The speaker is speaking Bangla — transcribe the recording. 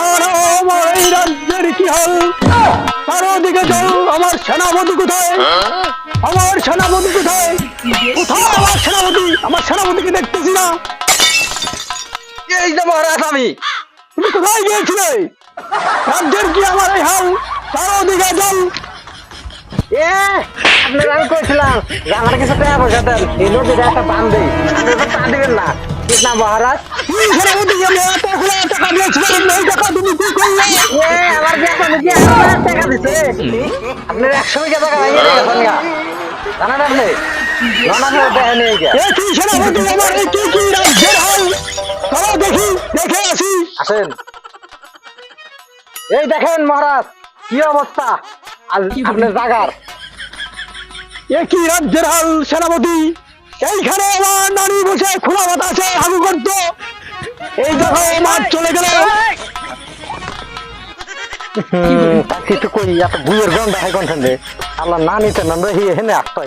আর আমার এই রাজ্যের কি হল? চারদিকে জল, আমার সেনাপতি কোথায়? আমার সেনাপতি কোথায়? কোথায় আমার সেনাপতি? আমার সেনাপতিকে দেখতেছি না। এই যে মহারাজ আমি। তুমি কোথায় গিয়েছিলে? রাজ্যের কি আমার এই হাল? চারদিকে জল। এ আপনার আমি কইছিলাম যে আমার কিছু টাকা পয়সা দেন, এই নদীতে একটা বান দেই, আপনি তো তা দিবেন না, ঠিক না মহারাজ? তুমি সেনাপতি গেলে এতগুলো টাকা দিয়েছিলেন, এই টাকা তুমি কি করলে? আমার বেতন কি 1,000 টাকা দিছে? আপনার 100 টাকা ভাঙিয়ে গেছেন গা, জানেন আপনি? ননাদের দেখেন এই গা। এ কি সেনাপতি, আমার এই কি রাজ্যের হাল? চলো দেখি, দেখে আসি। আসেন, এই দেখেন মহারাজ কি অবস্থা আপনার জাগার। এ কি রাজ্যের হাল সেনাপতি? এইখানে আমার নারী বসে খোলা বাতাসে হাগু করতো, এই দেখো মাঠ চলে গেল। কিছু কই এত বুয়ের গন্ধ হয় কোন আল্লাহ না নিতে না হেনে আসতে